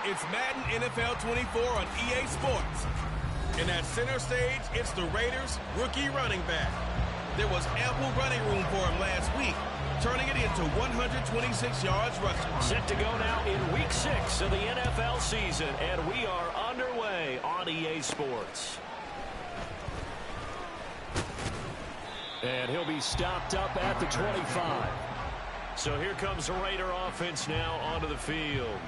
it's Madden NFL 24 on EA Sports. And at center stage, it's the Raiders' rookie running back. There was ample running room for him last week, turning it into 126 yards rushing. Set to go now in Week 6 of the NFL season, and we are underway on EA Sports. And he'll be stopped up at the 25. So here comes the Raider offense now onto the field.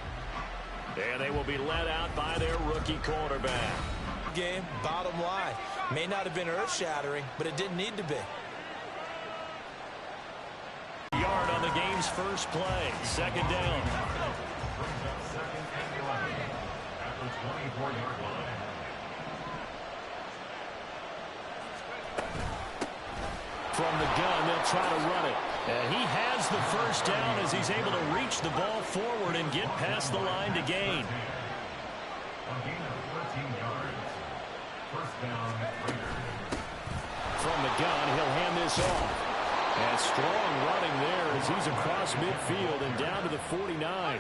And they will be led out by their rookie quarterback. Game, bottom line. May not have been earth-shattering, but it didn't need to be. Yard on the game's first play. Second down. From the gun, they'll try to run it. And he has the first down as he's able to reach the ball forward and get past the line to gain. From the gun, he'll hand this off. And strong running there as he's across midfield and down to the 49.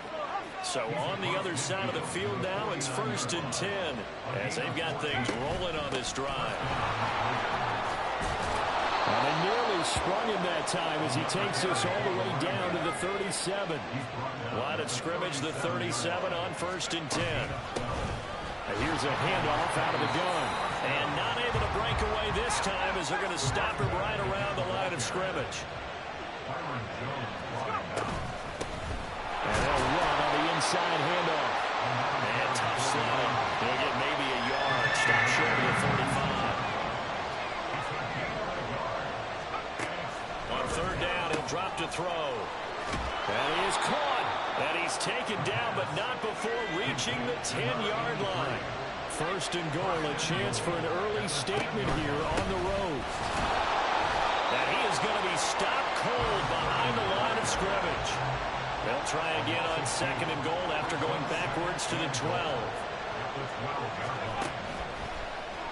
So on the other side of the field now, it's 1st and 10 as they've got things rolling on this drive. And they nearly sprung him that time as he takes this all the way down to the 37. Line of scrimmage, the 37 on 1st and 10. And here's a handoff out of the gun. And not able to break away this time as they're going to stop him right around the line of scrimmage. And they'll run on the inside handoff. And tough slide. He'll get maybe a yard. Stop short of the 45. On 3rd down, he'll drop to throw. And he is caught. And he's taken down, but not before reaching the 10-yard line. 1st and goal, a chance for an early statement here on the road. And he is going to be stopped cold behind the line of scrimmage. They'll try again on 2nd and goal after going backwards to the 12.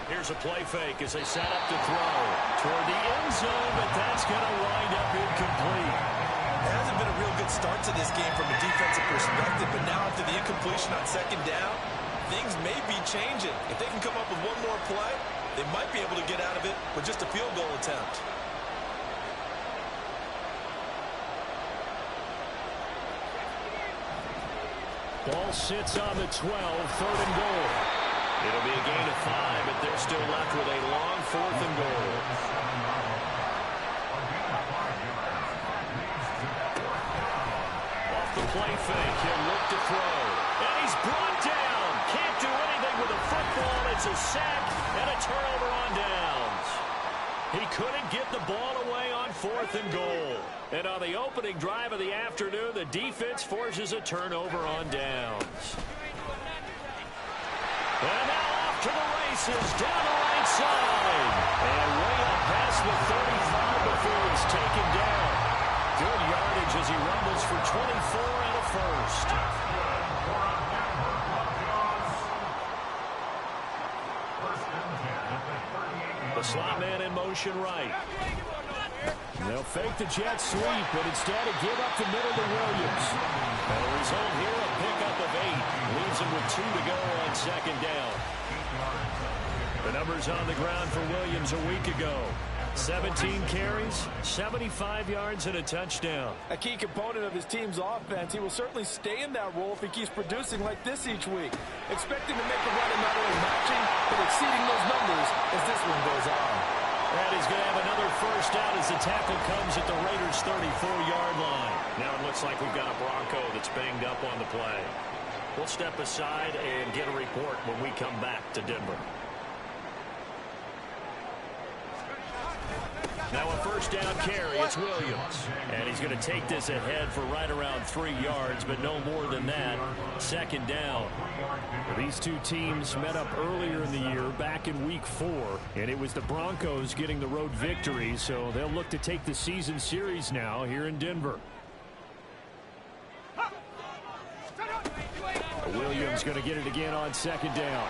Here's a play fake as they set up to throw toward the end zone, but that's going to wind up incomplete. It hasn't been a real good start to this game from a defensive perspective, but now after the incompletion on 2nd down, things may be changing. If they can come up with one more play, they might be able to get out of it with just a field goal attempt. Ball sits on the 12, 3rd and goal. It'll be a gain of 5, but they're still left with a long 4th and goal. Off the play fake, he'll look to throw. And he's brought down. Can't do anything with a football. It's a sack and a turnover on downs. He couldn't get the ball away on 4th and goal. And on the opening drive of the afternoon, the defense forces a turnover on downs. And now off to the races, down the right side. And way up past the 35 before he's taken down. Good yardage as he rumbles for 24 and a first. The slot man in motion right. They'll fake the jet sweep, but instead give up the middle to Williams. And the result here, a pickup of 8. Leaves him with 2 to go on 2nd down. The numbers on the ground for Williams a week ago. 17 carries, 75 yards, and a touchdown. A key component of his team's offense. He will certainly stay in that role if he keeps producing like this each week. Expecting to make a run and not only matching, but exceeding those numbers as this one goes on. And he's going to have another first down as the tackle comes at the Raiders' 34-yard line. Now it looks like we've got a Bronco that's banged up on the play. We'll step aside and get a report when we come back to Denver. Now a first down carry, it's Williams. And he's going to take this ahead for right around 3 yards, but no more than that. 2nd down. These two teams met up earlier in the year, back in Week 4, and it was the Broncos getting the road victory, so they'll look to take the season series now here in Denver. Williams going to get it again on 2nd down.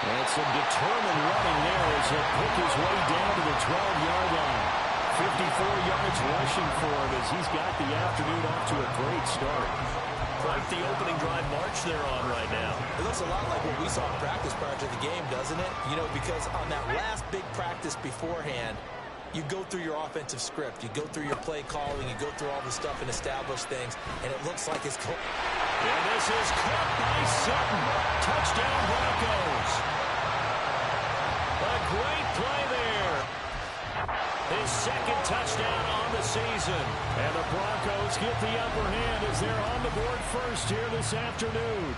And some determined running there as he'll pick his way down to the 12-yard line. 54 yards rushing for him as he's got the afternoon off to a great start. quite the opening drive march they're on right now. It looks a lot like what we saw in practice prior to the game, doesn't it? You know, because on that last big practice beforehand, you go through your offensive script, you go through your play calling, you go through all the stuff and establish things, and it looks like it's... And this is caught by Sutton. Touchdown Broncos. A great play there. His second touchdown on the season. And the Broncos get the upper hand as they're on the board first here this afternoon.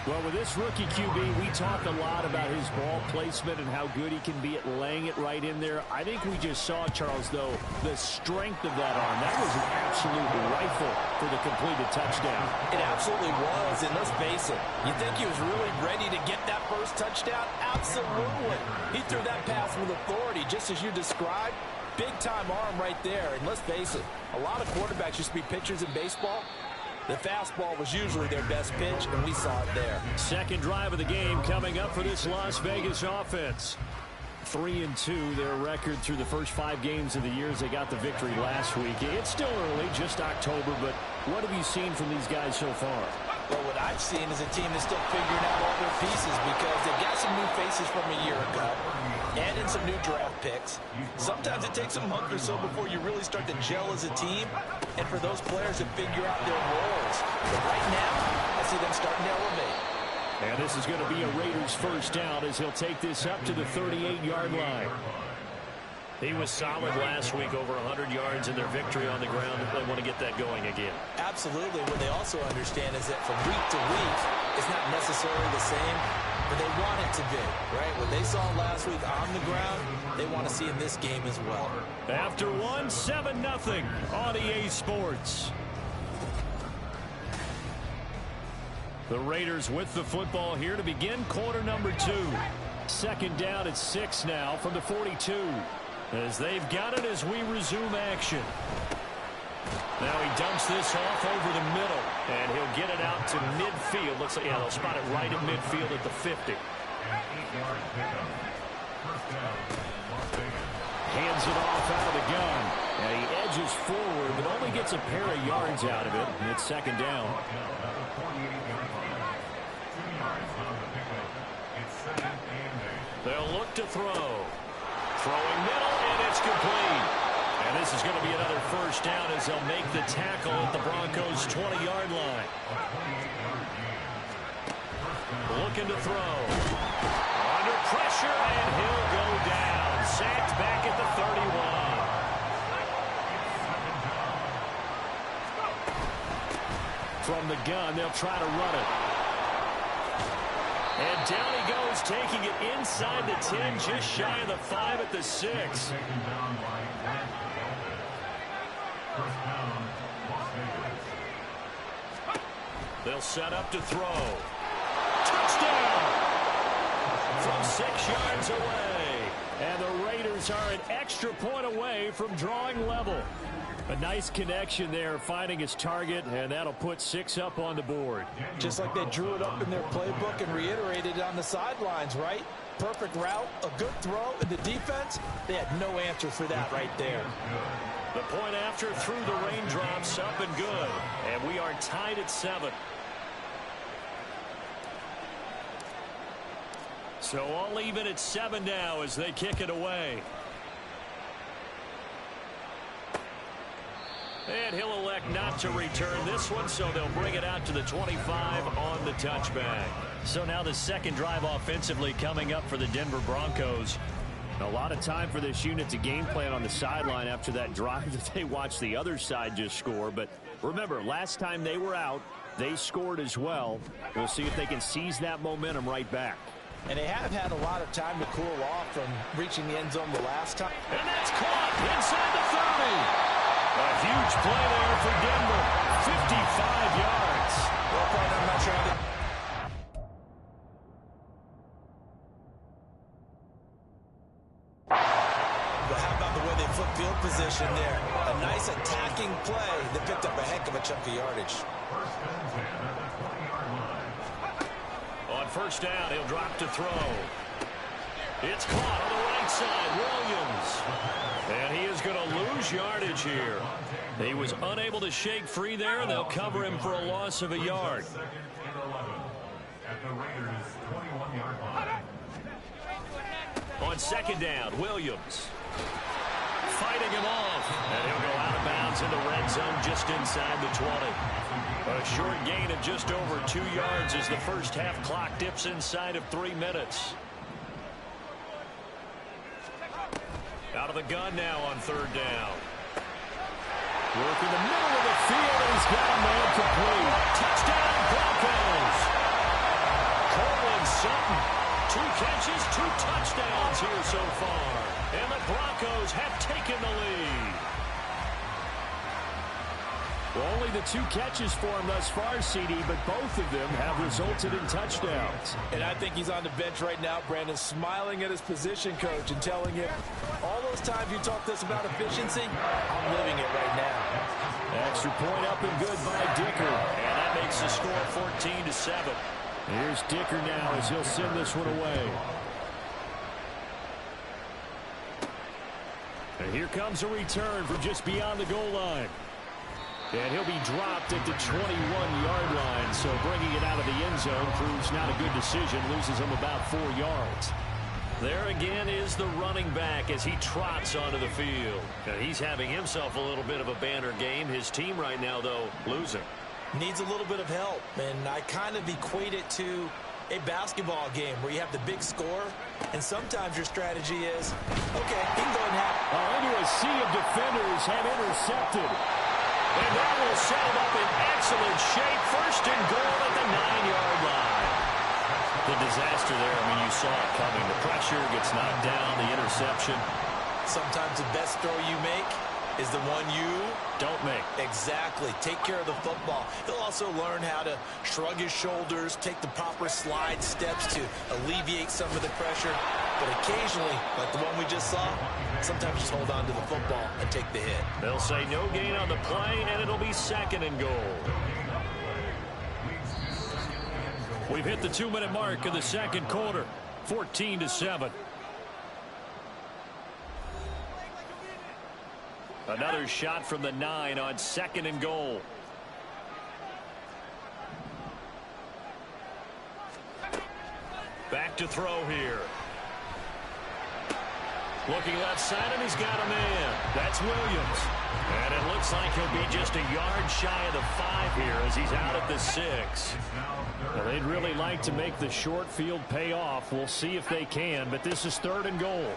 Well, with this rookie QB, we talk a lot about his ball placement and how good he can be at laying it right in there. I think we just saw, Charles, though, the strength of that arm. That was an absolute rifle for the completed touchdown. It absolutely was, and let's face it, you think he was really ready to get that first touchdown? Absolutely. He threw that pass with authority, just as you described. Big-time arm right there, and let's face it, a lot of quarterbacks used to be pitchers in baseball. The fastball was usually their best pitch, and we saw it there. Second drive of the game coming up for this Las Vegas offense. 3-2, their record through the first 5 games of the year as they got the victory last week. It's still early, just October, but what have you seen from these guys so far? Well, what I've seen is a team that's still figuring out all their pieces because they've got some new faces from a year ago and in some new draft picks. Sometimes it takes a month or so before you really start to gel as a team and for those players to figure out their roles. But right now, I see them starting to elevate. And this is going to be a Raiders first down as he'll take this up to the 38-yard line. He was solid last week, over 100 yards in their victory on the ground. They want to get that going again. Absolutely. What they also understand is that from week to week, it's not necessarily the same, but they want it to be, right? What they saw last week on the ground, they want to see in this game as well. After 7-0 on EA Sports. The Raiders with the football here to begin quarter number 2. Second down at 6 now from the 42. As they've got it as we resume action. Now he dumps this off over the middle, and he'll get it out to midfield. Looks like, yeah, they'll spot it right at midfield at the 50. Hands it off out of the gun, and he edges forward, but only gets a pair of yards out of it, and it's second down. They'll look to throw. Throwing middle, and it's complete. And this is going to be another first down as they'll make the tackle at the Broncos' 20-yard line. Looking to throw. Under pressure, and he'll go down. Sacked back at the 31. From the gun, they'll try to run it. And down he goes, taking it inside the 10, just shy of the 5 at the 6. They'll set up to throw. Touchdown! From 6 yards away. And the Raiders are an extra point away from drawing level. A nice connection there, finding his target, and that'll put 6 up on the board. Just like they drew it up in their playbook and reiterated it on the sidelines, right? Perfect route, a good throw, and the defense, they had no answer for that right there. The point after through the raindrops, up and good. And we are tied at 7. So all even at 7 now as they kick it away. And he'll elect not to return this one, so they'll bring it out to the 25 on the touchback. So now the second drive offensively coming up for the Denver Broncos. A lot of time for this unit to game plan on the sideline after that drive that they watched the other side just score. But remember, last time they were out, they scored as well. We'll see if they can seize that momentum right back. And they have had a lot of time to cool off from reaching the end zone the last time. And that's caught inside the 30. A huge play there for Denver. 55 yards. Well, partner, I'm not sure how But how about the way they flip field position there? A nice attacking play that picked up a heck of a chunk of yardage. On first down, he'll drop to throw. It's caught on the right right side, Williams. And he is going to lose yardage here. He was unable to shake free there, and they'll cover him for a loss of a yard. On second down, Williams fighting him off, and he'll go out of bounds in the red zone just inside the 20. A short gain of just over 2 yards as the first half clock dips inside of 3 minutes. Out of the gun now on third down. Working the middle of the field, and he's got a man complete. Touchdown, Broncos. Courtland Sutton, 2 catches, 2 touchdowns here so far. And the Broncos have taken the lead. Well, only the 2 catches for him thus far, CD, but both of them have resulted in touchdowns. And I think he's on the bench right now, Brandon, smiling at his position coach and telling him, all those times you talked to us about efficiency, I'm living it right now. Extra point up and good by Dicker. And that makes the score 14-7. Here's Dicker now as he'll send this one away. And here comes a return from just beyond the goal line. And he'll be dropped at the 21-yard line, so bringing it out of the end zone proves not a good decision, loses him about 4 yards. There again is the running back as he trots onto the field. Now, he's having himself a little bit of a banner game. His team right now, though, losing. Needs a little bit of help, and I kind of equate it to a basketball game where you have the big score, and sometimes your strategy is, okay, he can go and have. Into a sea of defenders and intercepted. And that will set him up in excellent shape. First and goal at the 9-yard line. The disaster there, I mean, you saw it coming. The pressure gets knocked down, the interception. Sometimes the best throw you make is the one you don't make. Exactly. Take care of the football. He'll also learn how to shrug his shoulders, take the proper slide steps to alleviate some of the pressure. But occasionally, like the one we just saw, sometimes just hold on to the football and take the hit. They'll say no gain on the play, and it'll be second and goal. We've hit the 2-minute mark of the second quarter. 14-7. Another shot from the 9 on second and goal. Back to throw here. Looking left side, and he's got a man. That's Williams. And it looks like he'll be just a yard shy of the 5 here as he's out at the 6. Well, they'd really like to make the short field pay off. We'll see if they can, but this is third and goal.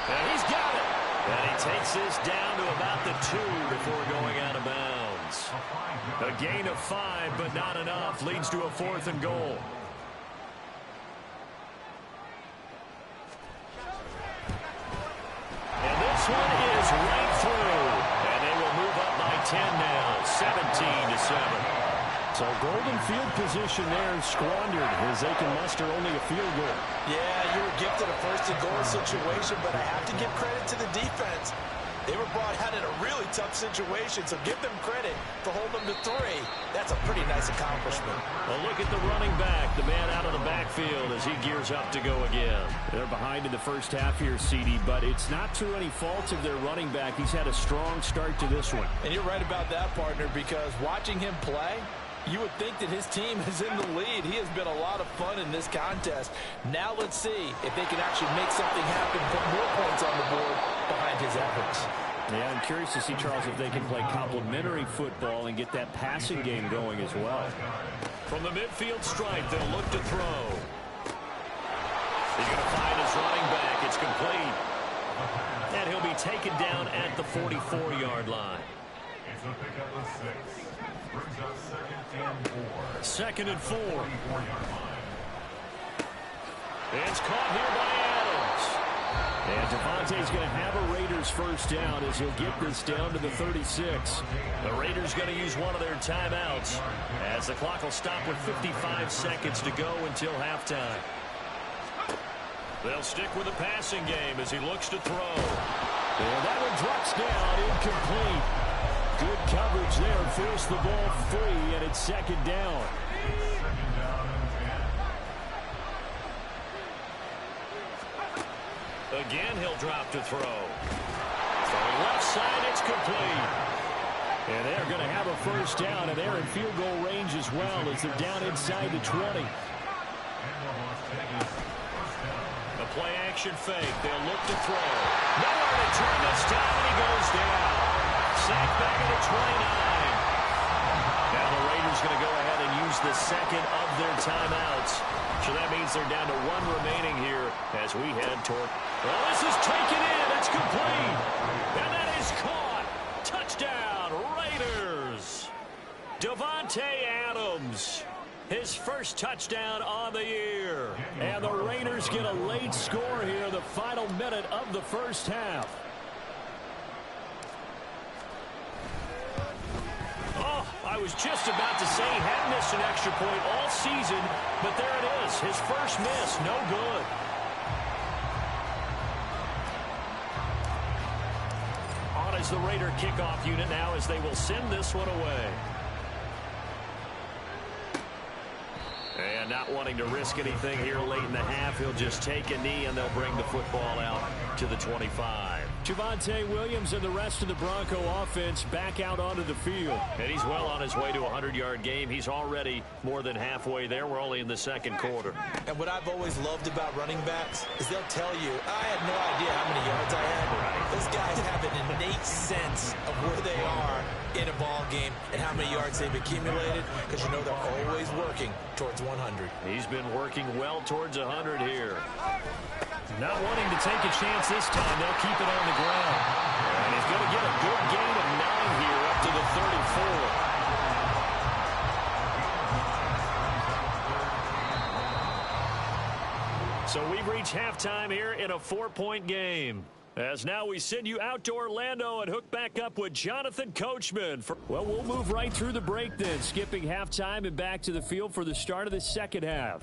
And he's got it. And he takes this down to about the 2 before going out of bounds. A gain of 5, but not enough. Leads to a 4th and goal. And this one is right through. And they will move up by 10 now. 17-7. So golden field position there squandered as they can muster only a field goal. Yeah, you were gifted a first and goal situation, but I have to give credit to the defense. They were brought out in a really tough situation, so give them credit for holding them to 3. That's a pretty nice accomplishment. A look at the running back, the man out of the backfield as he gears up to go again. They're behind in the first half here, CD, but it's not through any fault of their running back. He's had a strong start to this one. And you're right about that, partner, because watching him play, you would think that his team is in the lead. He has been a lot of fun in this contest. Now let's see if they can actually make something happen, put more points on the board behind his efforts. Yeah, I'm curious to see, Charles, if they can play complementary football and get that passing game going as well. From the midfield stripe, they'll look to throw. He's going to find his running back. It's complete. And he'll be taken down at the 44-yard line. Second and 4. It's caught here by Adams. And Devontae's going to have a Raiders first down as he'll get this down to the 36. The Raiders going to use one of their timeouts as the clock will stop with 55 seconds to go until halftime. They'll stick with the passing game as he looks to throw. And that one drops down, incomplete. Good coverage there, forced the ball free, and it's second down. Again, he'll drop to throw. Throwing left side, it's complete. And they're going to have a first down, and they're in field goal range as well as they're down inside the 20. A play-action fake. They'll look to throw. Nowhere to turn this time, and he goes down. Sacked back at the 29. Now the Raiders going to go ahead and use the second of their timeouts. So that means they're down to one remaining here as we head toward. Well, this is taken in. It's complete. And that is caught. Touchdown, Raiders. Davante Adams. His first touchdown on the year. And the Raiders get a late score here, the final minute of the first half. Oh, I was just about to say he hadn't missed an extra point all season, but there it is. His first miss, no good. On is the Raider kickoff unit now as they will send this one away. And not wanting to risk anything here late in the half, he'll just take a knee and they'll bring the football out to the 25. Javonte Williams and the rest of the Bronco offense back out onto the field. And he's well on his way to a 100-yard game. He's already more than halfway there. We're only in the second quarter. And what I've always loved about running backs is they'll tell you, I had no idea how many yards I had. Right. Those guys have an innate sense of where they are in a ball game and how many yards they've accumulated because you know they're always working towards 100. He's been working well towards 100 here. Not wanting to take a chance this time, they'll keep it on the ground. And he's going to get a good gain of 9 here up to the 34. So we've reached halftime here in a 4-point game. As now we send you out to Orlando and hook back up with Jonathan Coachman. Well, we'll move right through the break then, skipping halftime and back to the field for the start of the second half.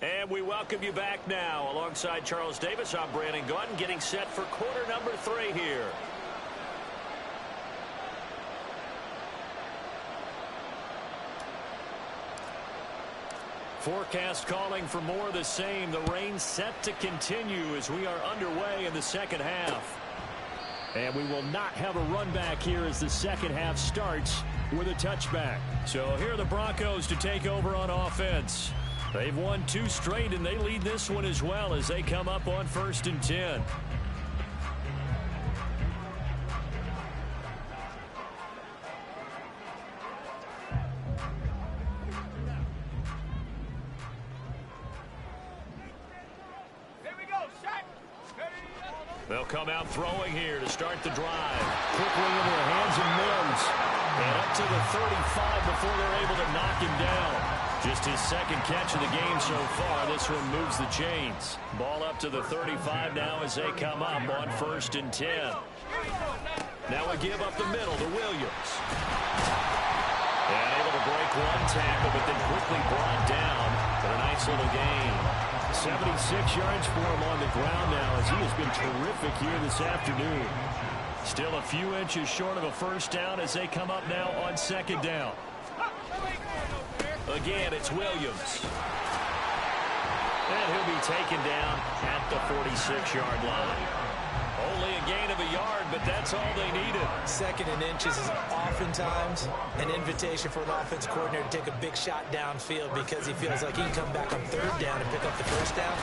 And we welcome you back now. Alongside Charles Davis, I'm Brandon Gaudin, getting set for quarter number 3 here. Forecast calling for more of the same. The rain set to continue as we are underway in the second half. And we will not have a run back here as the second half starts with a touchback. So here are the Broncos to take over on offense. They've won 2 straight, and they lead this one as well as they come up on 1st and 10. They'll come out throwing here to start the drive. Quickly into the hands of Mims. And up to the 35 before they're able to knock him down. Just his second catch of the game so far. This one moves the chains. Ball up to the 35 now as they come up on 1st and 10. Now a give up the middle to Williams. And able to break one tackle, but then quickly brought down for a nice little gain. 76 yards for him on the ground now as he has been terrific here this afternoon. Still a few inches short of a first down as they come up now on 2nd down. Again, it's Williams. And he'll be taken down at the 46-yard line. Only a gain of a yard, but that's all they needed. 2nd and inches is oftentimes an invitation for an offense coordinator to take a big shot downfield because he feels like he can come back on 3rd down and pick up the first down.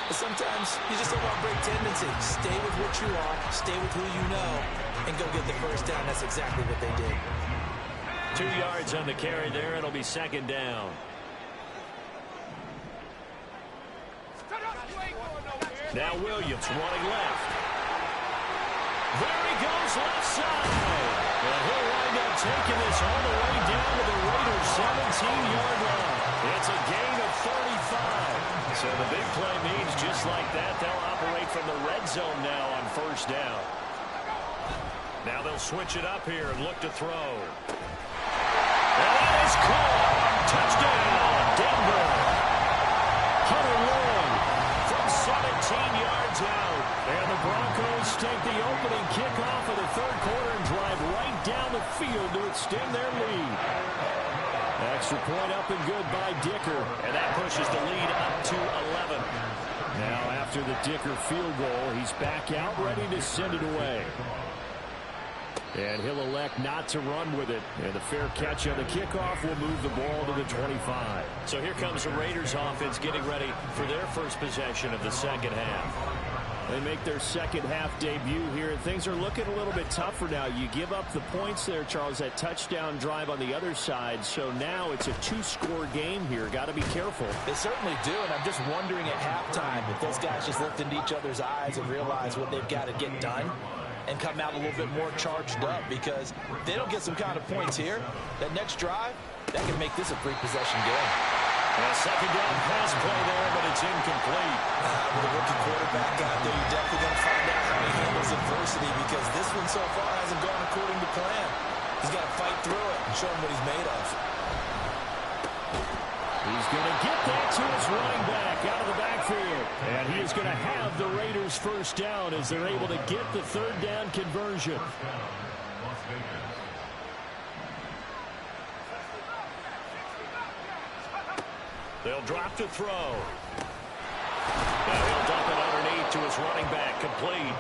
But sometimes you just don't want to break tendency. Stay with what you are, stay with who you know, and go get the first down. That's exactly what they did. 2 yards on the carry there. It'll be 2nd down. Now Williams running left. There he goes left side. And he'll wind up taking this all the way down to the Raiders' 17-yard line. It's a gain of 35. So the big play means just like that, they'll operate from the red zone now on 1st down. Now they'll switch it up here and look to throw. And that is caught. Touchdown, Denver. Hunter Long from 17 yards out. And the Broncos take the opening kickoff of the third quarter and drive right down the field to extend their lead. Extra point up and good by Dicker. And that pushes the lead up to 11. Now after the Dicker field goal, he's back out ready to send it away. And he'll elect not to run with it. And the fair catch on the kickoff will move the ball to the 25. So here comes the Raiders offense getting ready for their first possession of the second half. They make their second half debut here, and things are looking a little bit tougher now. You give up the points there, Charles, that touchdown drive on the other side. So now it's a two-score game here. Got to be careful. They certainly do, and I'm just wondering at halftime if those guys just looked into each other's eyes and realized what they've got to get done and come out a little bit more charged up, because if they don't get some kind of points here, that next drive, that can make this a three-possession game. A second down pass play there, but it's incomplete. With a rookie quarterback out there, you're definitely going to find out how he handles adversity, because this one so far hasn't gone according to plan. He's got to fight through it and show him what he's made of. He's going to get that to his running back out of the backfield. And he is going to have the Raiders first down as they're able to get the third down conversion. They'll drop to throw. Now he'll dump it underneath to his running back, complete.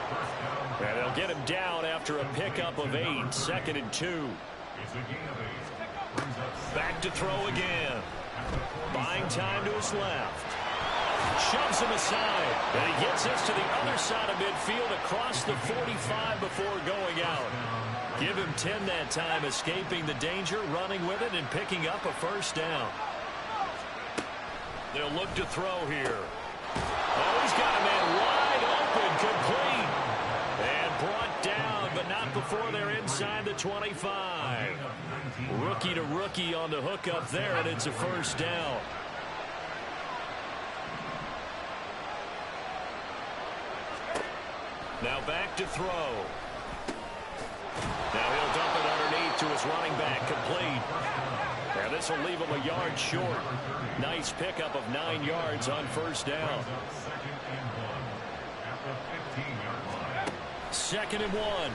And they'll get him down after a pickup of 8, 2nd and 2. Back to throw again. Buying time to his left. Shoves him aside. And he gets this to the other side of midfield across the 45 before going out. Give him 10 that time, escaping the danger, running with it, and picking up a first down. They'll look to throw here. Oh, he's got a man wide open, complete. And brought down, but not before they're inside the 25. Rookie to rookie on the hook up there, and it's a first down. Now back to throw. Now he'll dump it underneath to his running back, complete. And this will leave him a yard short. Nice pickup of 9 yards on first down. 2nd and 1.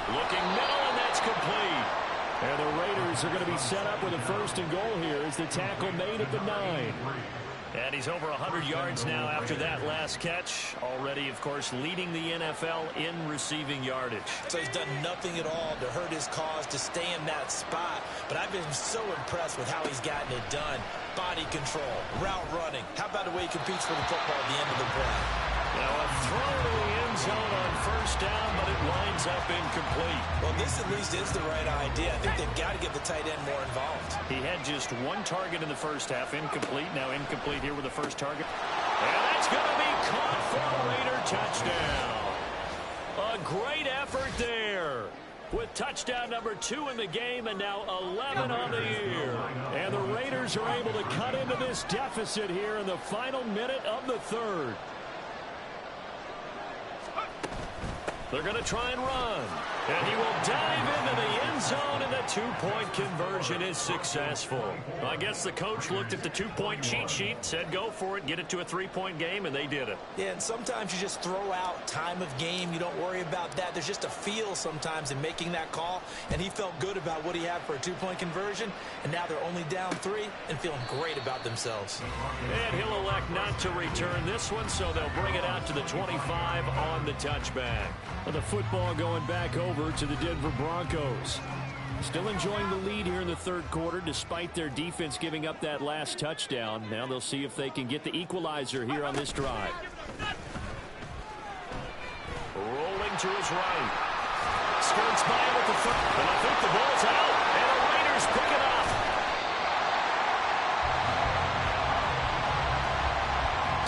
Looking middle, and that's complete. And the Raiders are going to be set up with a first and goal here as the tackle made at the 9. And he's over 100 yards now after that last catch. Already, of course, leading the NFL in receiving yardage. So he's done nothing at all to hurt his cause, to stay in that spot. But I've been so impressed with how he's gotten it done. Body control, route running. How about the way he competes for the football at the end of the play? Now a throw to the end zone on first down, but it winds up incomplete. Well, this at least is the right idea. I think they've got to get the tight end more involved. He had just 1 target in the first half, incomplete. Now incomplete here with the first target. And that's going to be caught for a Raider touchdown. A great effort there, with touchdown number 2 in the game and now 11 on the year. And the Raiders are able to cut into this deficit here in the final minute of the third. They're going to try and run. And he will dive into the end zone, and the 2-point conversion is successful. I guess the coach looked at the 2-point cheat sheet, said go for it, get it to a 3-point game, and they did it. Yeah, and sometimes you just throw out time of game. You don't worry about that. There's just a feel sometimes in making that call, and he felt good about what he had for a 2-point conversion, and now they're only down 3 and feeling great about themselves. And he'll elect not to return this one, so they'll bring it out to the 25 on the touchback. Well, the football going back over to the Denver Broncos. Still enjoying the lead here in the third quarter despite their defense giving up that last touchdown. Now they'll see if they can get the equalizer here on this drive. Rolling to his right. Skirts by him with the foot. And I think the ball's out. And the Raiders pick it up.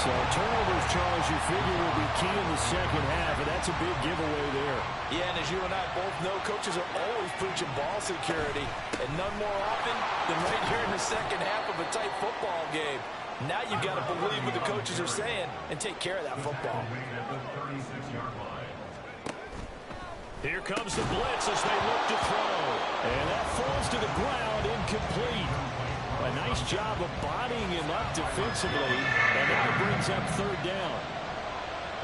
So turnovers, Charles, you figure will be key in the second half, and that's a big giveaway there. Yeah, and as you and I both know, coaches are always preaching ball security, and none more often than right here in the second half of a tight football game. Now you've got to believe what the coaches are saying and take care of that football. Here comes the blitz as they look to throw. And that falls to the ground, incomplete. A nice job of bodying him up defensively, and now it brings up third down.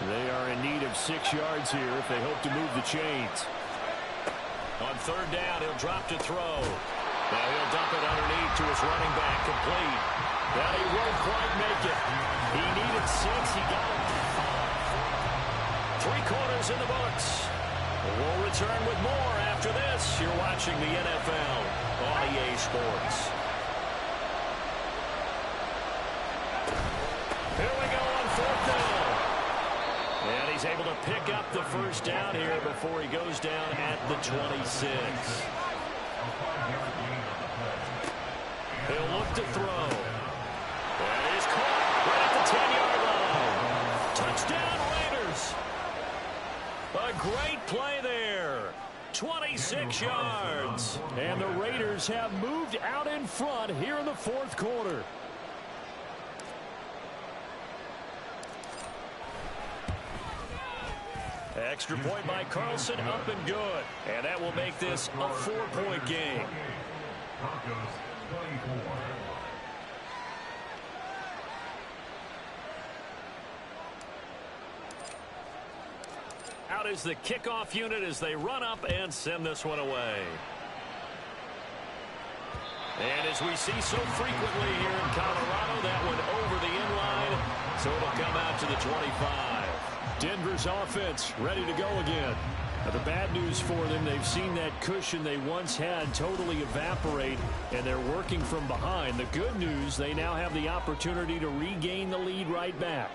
They are in need of 6 yards here if they hope to move the chains. On third down, he'll drop to throw. Now he'll dump it underneath to his running back, complete. Now he won't quite make it. He needed 6, he got it. 3 quarters in the books. We'll return with more after this. You're watching the NFL on EA Sports. Here we go on fourth down. And he's able to pick up the first down here before he goes down at the 26. He'll look to throw. And he's caught right at the 10-yard line. Touchdown, Raiders. A great play there. 26 yards. And the Raiders have moved out in front here in the fourth quarter. Extra point by Carlson, up and good. And that will make this a 4-point game. Out is the kickoff unit as they run up and send this one away. And as we see so frequently here in Colorado, that one over the inline, so it'll come out to the 25. Denver's offense ready to go again. Now, the bad news for them, they've seen that cushion they once had totally evaporate, and they're working from behind. The good news, they now have the opportunity to regain the lead right back.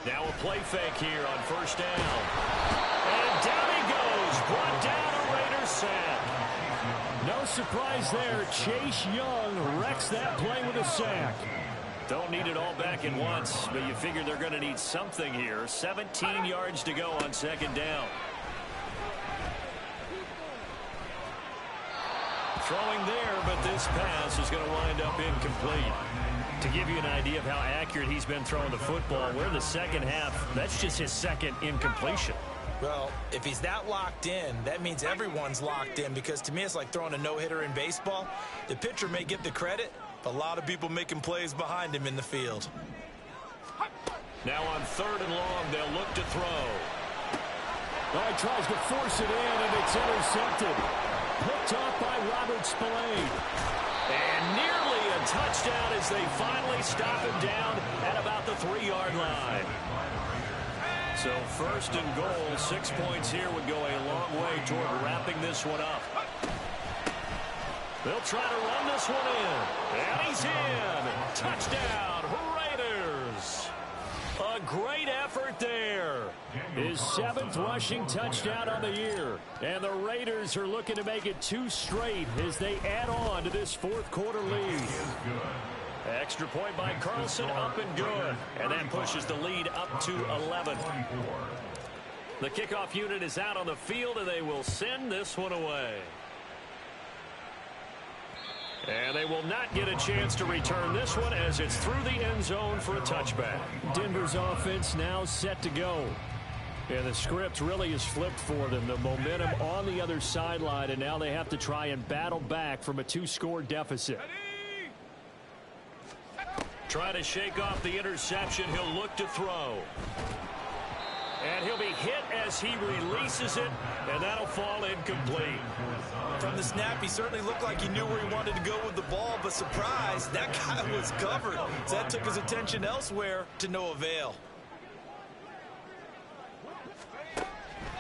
Now a play fake here on first down. And down he goes. Brought down a Raiders sack. No surprise there. Chase Young wrecks that play with a sack. Don't need it all back at once, but you figure they're going to need something here. 17 yards to go on second down. Throwing there, but this pass is going to wind up incomplete. To give you an idea of how accurate he's been throwing the football, we're in the second half. That's just his second incompletion. Well, if he's that locked in, that means everyone's locked in, because to me it's like throwing a no-hitter in baseball. The pitcher may get the credit, a lot of people making plays behind him in the field. Now on third and long, they'll look to throw. Oh, he tries to force it in, and it's intercepted. Picked off by Robert Spillane. And nearly a touchdown as they finally stop him down at about the 3-yard line. So first and goal, 6 points here would go a long way toward wrapping this one up. They'll try to run this one in. And he's in. Touchdown, Raiders. A great effort there. His 7th rushing touchdown on the year. And the Raiders are looking to make it 2 straight as they add on to this fourth quarter lead. Extra point by Carlson, up and good. And that pushes the lead up to 11. The kickoff unit is out on the field, and they will send this one away. And they will not get a chance to return this one as it's through the end zone for a touchback. Denver's offense now set to go. And the script really is flipped for them. The momentum on the other sideline, and now they have to try and battle back from a 2-score deficit. Try to shake off the interception. He'll look to throw. And he'll be hit as he releases it, and that'll fall incomplete. From the snap, he certainly looked like he knew where he wanted to go with the ball, but surprise, that guy was covered. So that took his attention elsewhere to no avail.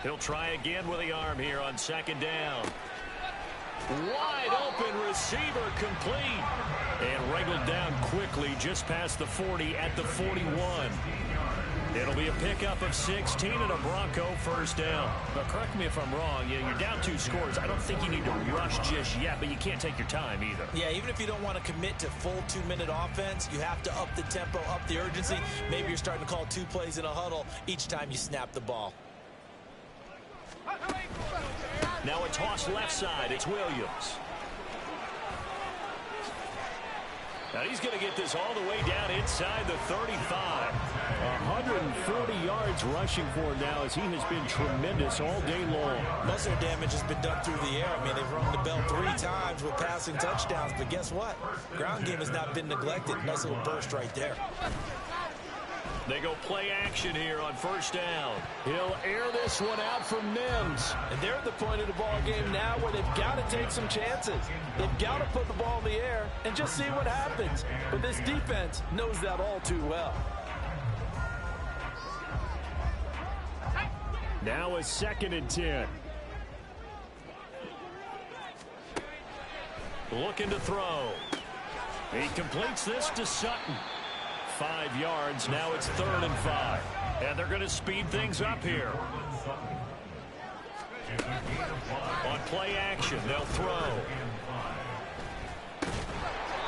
He'll try again with the arm here on second down. Wide open receiver, complete. And wrangled down quickly just past the 40 at the 41. It'll be a pickup of 16 and a Bronco first down. But correct me if I'm wrong. Yeah, you're down 2 scores. I don't think you need to rush just yet, but you can't take your time either. Yeah, even if you don't want to commit to full 2-minute offense, you have to up the tempo, up the urgency. Maybe you're starting to call 2 plays in a huddle each time you snap the ball. Now a toss left side. It's Williams. Now he's going to get this all the way down inside the 35. 140 yards rushing for him now, as he has been tremendous all day long. Most of their damage has been done through the air. I mean, they've rung the bell 3 times with passing touchdowns, but guess what? Ground game has not been neglected. Nice little burst right there. They go play action here on first down. He'll air this one out for Mims. And they're at the point of the ball game now where they've got to take some chances. They've got to put the ball in the air and just see what happens. But this defense knows that all too well. Now a 2nd and 10. Looking to throw. He completes this to Sutton. 5 yards. Now it's 3rd and 5. And they're going to speed things up here. On play action, they'll throw.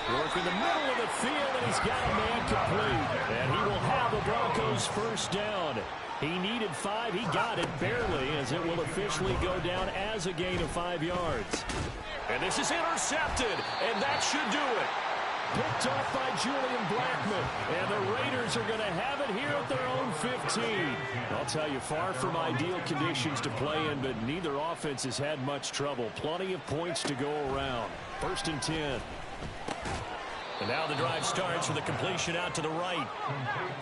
Work in the middle of the field, and he's got a man complete. And he will have the Broncos first down. He needed 5. He got it barely, as it will officially go down as a gain of 5 yards. And this is intercepted, and that should do it. Picked off by Julian Blackman. And the Raiders are going to have it here at their own 15. I'll tell you, far from ideal conditions to play in, but neither offense has had much trouble. Plenty of points to go around. 1st and 10. And now the drive starts with a completion out to the right.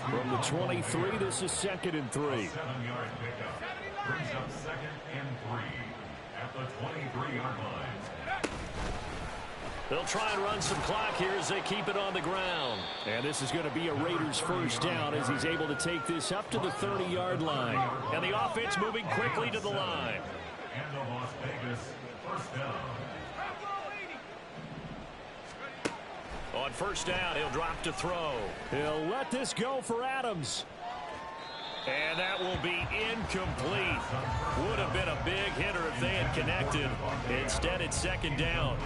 From the 23, this is 2nd and 3. 7-yard pickup. Brings up 2nd and 3 at the 23-yard line. They'll try and run some clock here as they keep it on the ground. And this is going to be a Raiders first down, as he's able to take this up to the 30-yard line. And the offense moving quickly to the line. And the Las Vegas first down. On first down, he'll drop to throw. He'll let this go for Adams. And that will be incomplete. Would have been a big hitter if they had connected. Instead, it's 2nd down.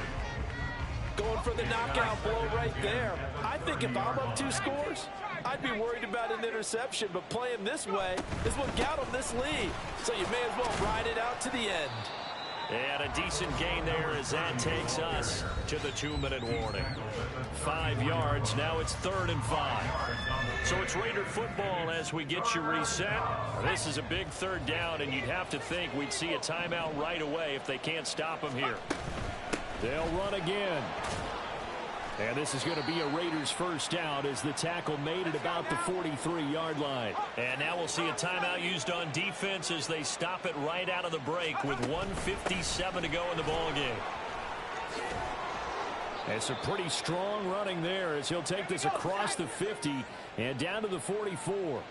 Going for the knockout blow right there. I think if I'm up 2 scores, I'd be worried about an interception, but playing this way is what got them this lead. So you may as well ride it out to the end. And a decent gain there as that takes us to the 2-minute warning. 5 yards. Now it's 3rd and 5. So it's Raider football as we get you reset. This is a big 3rd down, and you'd have to think we'd see a timeout right away if they can't stop them here. They'll run again. And this is going to be a Raiders first down, as the tackle made it about the 43-yard line. And now we'll see a timeout used on defense as they stop it right out of the break with 1:57 to go in the ballgame. And some pretty strong running there, as he'll take this across the 50 and down to the 44.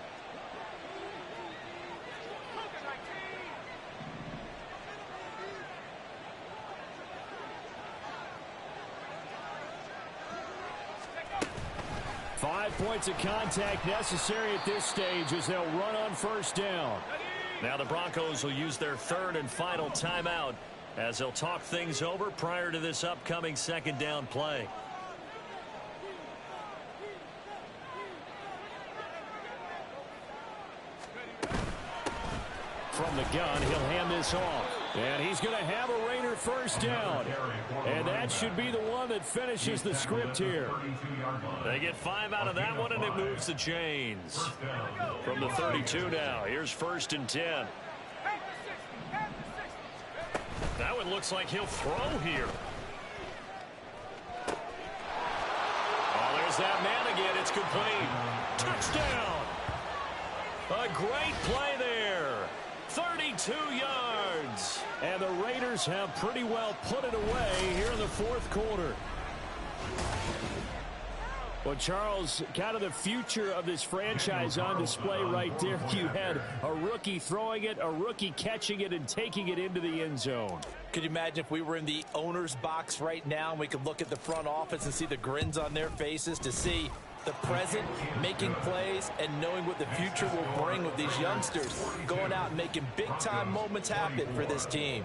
Five points of contact necessary at this stage as they'll run on first down. Now the Broncos will use their 3rd and final timeout as they'll talk things over prior to this upcoming 2nd down play. From the gun, he'll hand this off. And he's going to have a Raider first down. And that should be the one that finishes the script here. They get 5 out of that one, and it moves the chains. From the 32 now, here's 1st and 10. That one looks like he'll throw here. Oh, there's that man again. It's complete. Touchdown. A great play there. 32 yards. And the Raiders have pretty well put it away here in the 4th quarter. Well, Charles, kind of the future of this franchise on display right there. You had a rookie throwing it, a rookie catching it, and taking it into the end zone. Could you imagine if we were in the owner's box right now and we could look at the front office and see the grins on their faces, to see the present making plays and knowing what the future will bring with these youngsters going out and making big-time moments happen for this team.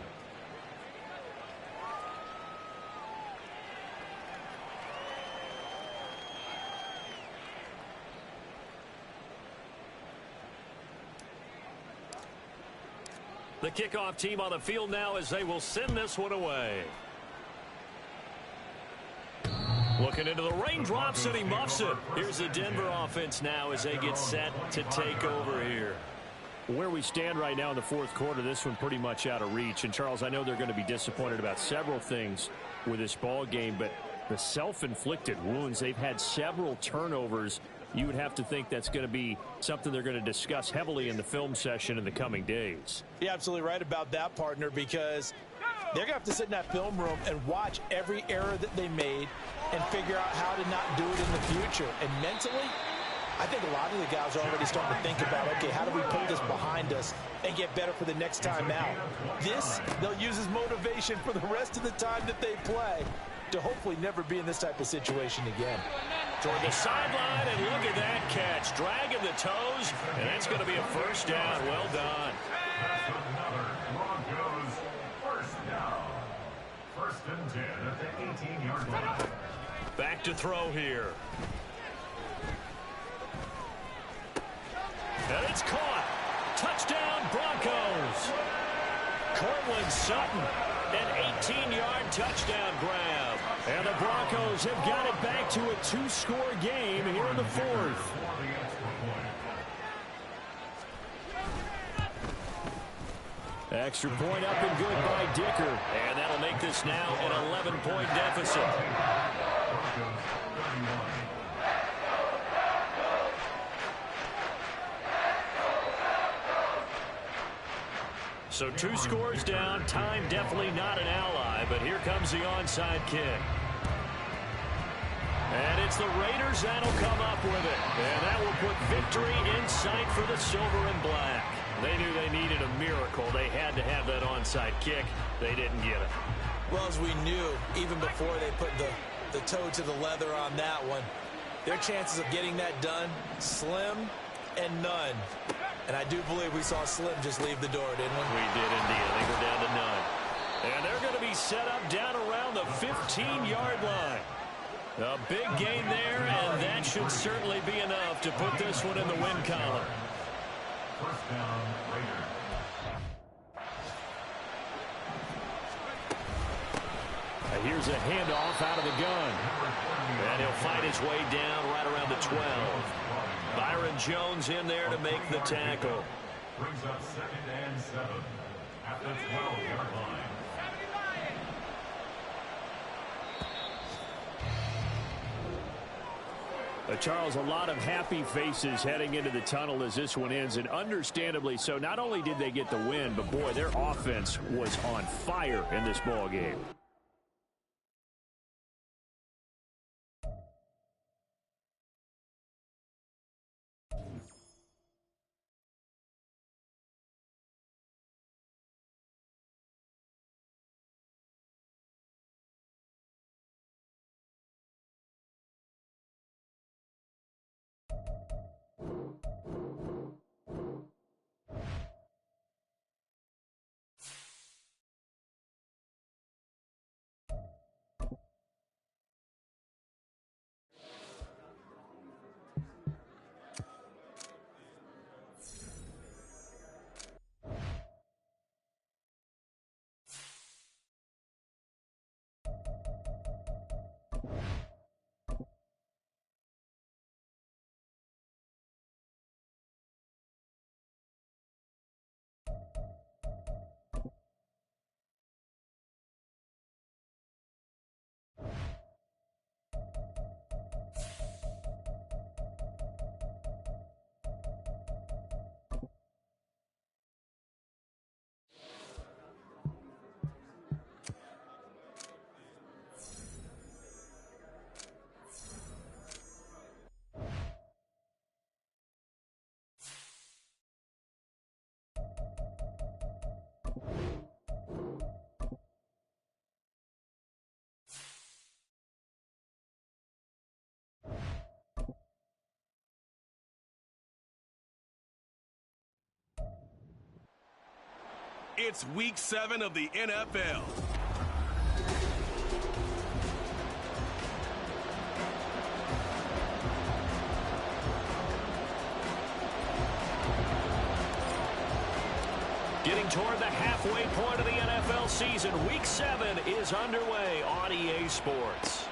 The kickoff team on the field now as they will send this one away. Looking into the raindrops, and he muffs it. Here's the Denver offense now as they get set to take over here. Where we stand right now in the fourth quarter, this one pretty much out of reach. And, Charles, I know they're going to be disappointed about several things with this ball game, but the self-inflicted wounds, they've had several turnovers. You would have to think that's going to be something they're going to discuss heavily in the film session in the coming days. You're absolutely right about that, partner, because they're going to have to sit in that film room and watch every error that they made and figure out how to not do it in the future. And mentally, I think a lot of the guys are already starting to think about, okay, how do we put this behind us and get better for the next time out? This, they'll use as motivation for the rest of the time that they play to hopefully never be in this type of situation again. Toward the sideline, and look at that catch. Dragging the toes, and that's going to be a first down. Well done. Another Broncos first down. First and 10 at the 18-yard line. Back to throw here. And it's caught. Touchdown, Broncos. Cortland Sutton, an 18-yard touchdown grab. And the Broncos have got it back to a two-score game here in the fourth. Extra point up and good by Dicker. And that'll make this now an 11-point deficit. So 2 scores down. Time definitely not an ally, but here comes the onside kick. And it's the Raiders that'll come up with it. And that will put victory in sight for the silver and black. They knew they needed a miracle. They had to have that onside kick. They didn't get it. Well, as we knew, even before they put the toe to the leather on that one, their chances of getting that done, slim and none. And I do believe we saw Slim just leave the door, didn't we? We did indeed. I think we're down to none. And they're going to be set up down around the 15-yard line. A big gain there, and that should certainly be enough to put this one in the win column. First down, Raiders. Here's a handoff out of the gun. And he'll fight his way down right around the 12. Byron Jones in there to make the tackle. Brings up 2nd and 7 at the 12-yard line. Charles, a lot of happy faces heading into the tunnel as this one ends, and understandably so. Not only did they get the win, but boy, their offense was on fire in this ball game. It's week 7 of the NFL. Getting toward the halfway point of the NFL season, week 7 is underway on EA Sports.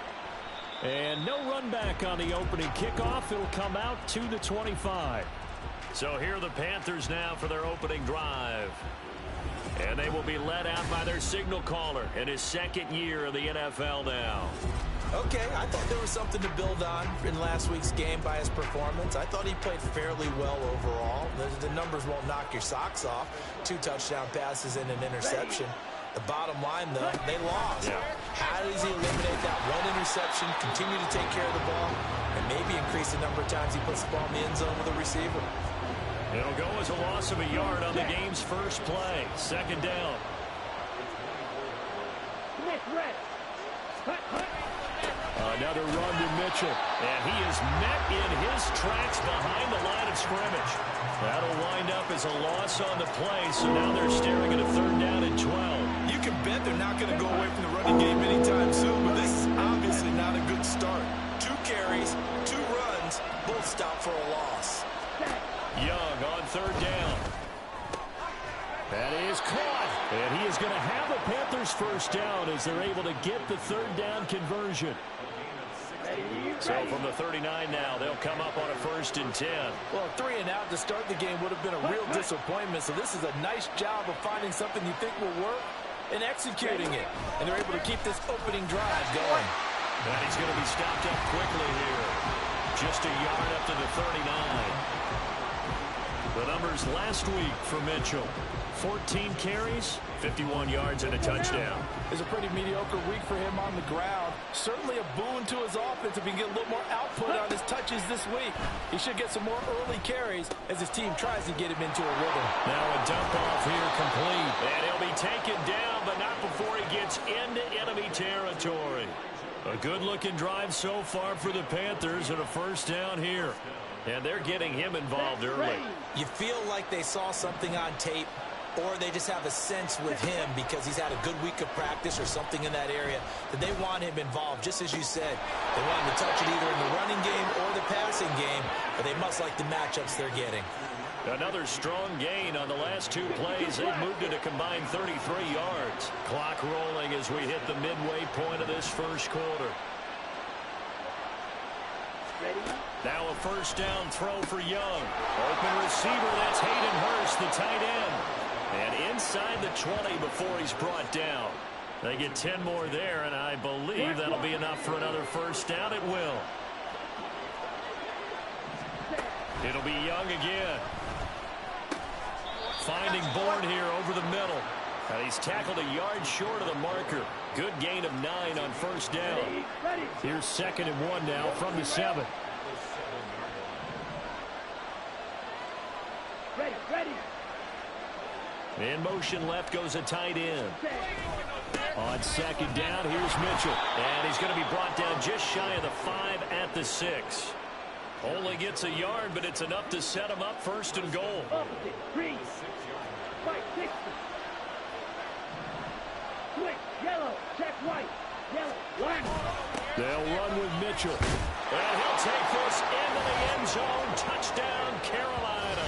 And no run back on the opening kickoff. It'll come out to the 25. So here are the Panthers now for their opening drive. And they will be led out by their signal caller in his second year of the NFL now. Okay, I thought there was something to build on in last week's game by his performance. I thought he played fairly well overall. The numbers won't knock your socks off. 2 touchdown passes and an interception. The bottom line, though, they lost. Yeah. How does he eliminate that one interception, continue to take care of the ball, and maybe increase the number of times he puts the ball in the end zone with a receiver? It'll go as a loss of a yard on the game's first play. Second down. Another run to Mitchell. And he is met in his tracks behind the line of scrimmage. That'll wind up as a loss on the play, so now they're staring at a 3rd down and 12. You can bet they're not going to go away from the running game anytime soon, but this is obviously not a good start. 2 carries, 2 runs, both stop for a loss. Young on 3rd down. That is caught. And he is going to have the Panthers' first down as they're able to get the 3rd down conversion. So from the 39 now, they'll come up on a 1st and 10. Well, 3 and out to start the game would have been a real disappointment. So this is a nice job of finding something you think will work and executing it. And they're able to keep this opening drive going. And he's going to be stopped up quickly here. Just a yard up to the 39. The numbers last week for Mitchell. 14 carries, 51 yards, and a touchdown. It's a pretty mediocre week for him on the ground. Certainly a boon to his offense if he can get a little more output on his touches this week. He should get some more early carries as his team tries to get him into a rhythm. Now a dump off here complete. And he'll be taken down, but not before he gets into enemy territory. A good-looking drive so far for the Panthers and a 1st down here. And they're getting him involved early. You feel like they saw something on tape, or they just have a sense with him because he's had a good week of practice or something in that area that they want him involved, just as you said. They want him to touch it either in the running game or the passing game, but they must like the matchups they're getting. Another strong gain on the last 2 plays. They've moved it a combined 33 yards. Clock rolling as we hit the midway point of this first quarter. Now a 1st down throw for Young. Open receiver, that's Hayden Hurst, the tight end. And inside the 20 before he's brought down. They get 10 more there, and I believe that'll be enough for another 1st down. It will. It'll be Young again. Finding Bourne here over the middle. And he's tackled a yard short of the marker. Good gain of 9 on 1st down. Here's 2nd and 1 now from the 7. In motion left goes a tight end. On 2nd down, here's Mitchell. And he's going to be brought down just shy of the 5 at the 6. Only gets a yard, but it's enough to set him up 1st and goal. They'll run with Mitchell. And he'll take this into the end zone. Touchdown, Carolina.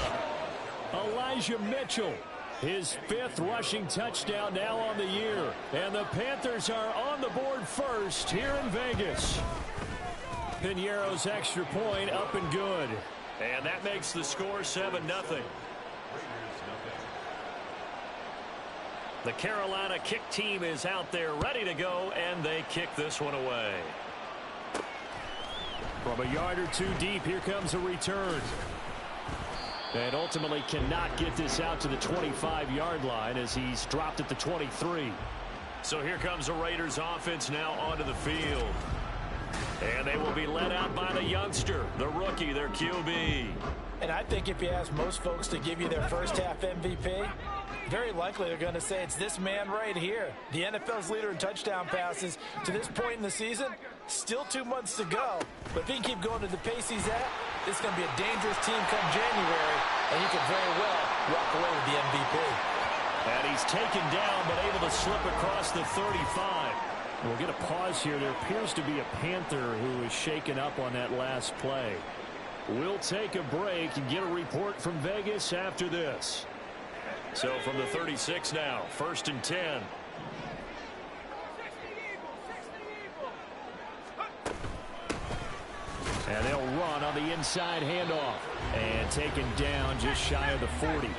Elijah Mitchell. His 5th rushing touchdown now on the year. And the Panthers are on the board first here in Vegas. Piñeiro's extra point up and good. And that makes the score 7-0. The Carolina kick team is out there ready to go, and they kick this one away. From a yard or 2 deep, here comes a return. And ultimately cannot get this out to the 25-yard line as he's dropped at the 23. So here comes the Raiders offense now onto the field. And they will be led out by the youngster, the rookie, their QB. And I think if you ask most folks to give you their first half MVP, very likely they're going to say it's this man right here. The NFL's leader in touchdown passes to this point in the season. Still 2 months to go. But if he can keep going at the pace he's at, it's going to be a dangerous team come January. And he could very well walk away with the MVP. And he's taken down but able to slip across the 35. We'll get a pause here. There appears to be a Panther who is shaken up on that last play. We'll take a break and get a report from Vegas after this. So from the 36 now, 1st and 10. And they'll run on the inside handoff. And taken down just shy of the 40.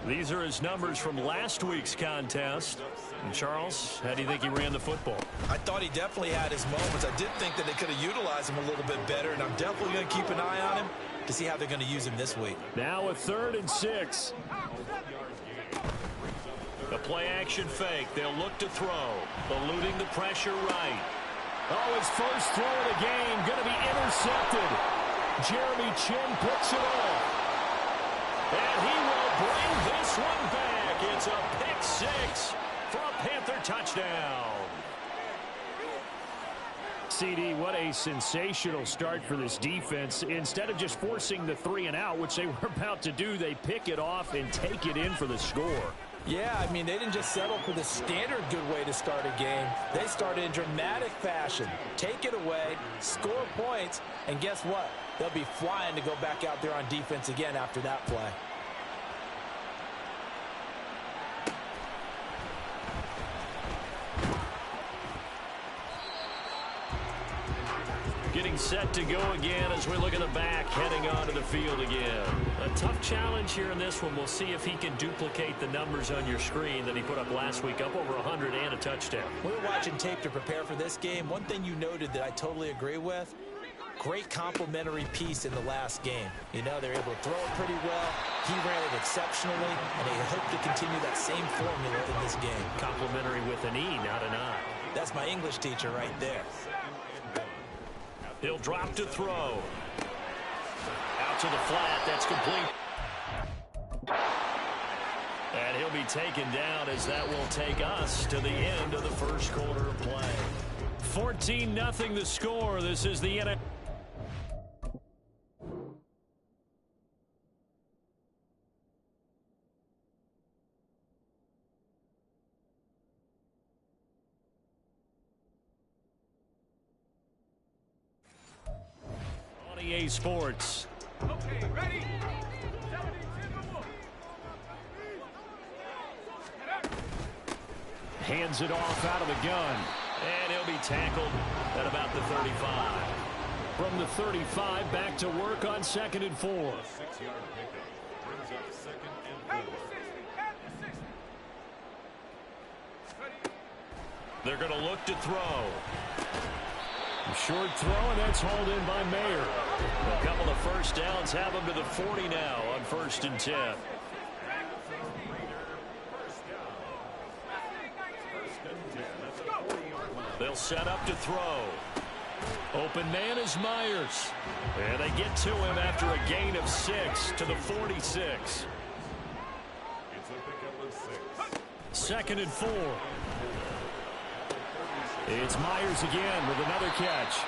These are his numbers from last week's contest. And Charles, how do you think he ran the football? I thought he definitely had his moments. I did think that they could have utilized him a little bit better, and I'm definitely going to keep an eye on him to see how they're going to use him this week. Now a 3rd and 6. The play-action fake. They'll look to throw. Eluding the pressure right. Oh, his first throw of the game going to be intercepted. Jeremy Chin picks it off. And he will bring this one back. It's a pick 6 for a Panther touchdown. CD, what a sensational start for this defense. Instead of just forcing the 3 and out, which they were about to do, they pick it off and take it in for the score. Yeah, I mean, they didn't just settle for the standard good way to start a game. They started in dramatic fashion. Take it away, score points, and guess what? They'll be flying to go back out there on defense again after that play. Getting set to go again as we look at the back, heading onto the field again. A tough challenge here in this one. We'll see if he can duplicate the numbers on your screen that he put up last week, up over 100 and a touchdown. We were watching tape to prepare for this game. One thing you noted that I totally agree with, great complimentary piece in the last game. You know, they're able to throw it pretty well. He ran it exceptionally, and they hope to continue that same formula in this game. Complimentary with an E, not an I. That's my English teacher right there. He'll drop to throw. Out to the flat. That's complete. And he'll be taken down as that will take us to the end of the first quarter of play. 14-0 the score. This is the NFL. EA Sports. Okay, ready? Hands it off out of the gun. And he'll be tackled at about the 35. From the 35, back to work on 2nd and 4. 6-yard pickup brings up 2nd and 4. They're going to look to throw. Short throw, and that's hauled in by Mayer. A couple of first downs have them to the 40 now on 1st and 10. They'll set up to throw. Open man is Myers. And they get to him after a gain of 6 to the 46. It's a pickup of 6. 2nd and 4. It's Myers again with another catch.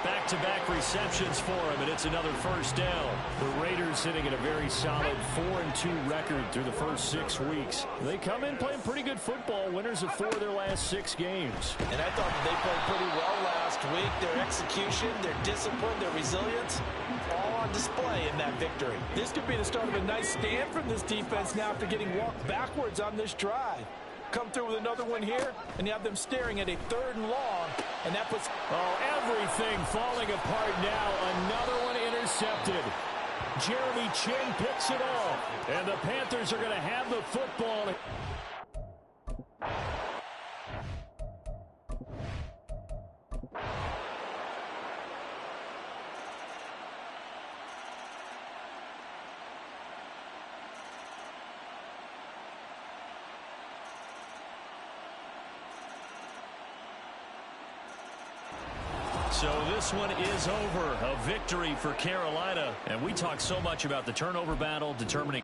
Back-to-back receptions for him, and it's another first down. The Raiders sitting at a very solid 4-2 record through the first 6 weeks. They come in playing pretty good football, winners of 4 of their last 6 games. And I thought that they played pretty well last week. Their execution, their discipline, their resilience, all on display in that victory. This could be the start of a nice stand from this defense now after getting walked backwards on this drive. Come through with another one here, and you have them staring at a 3rd and long, and that puts... Oh, everything falling apart now. Another one intercepted. Jeremy Chin picks it off, and the Panthers are going to have the football. So this one is over. A victory for Carolina. And we talk so much about the turnover battle, determining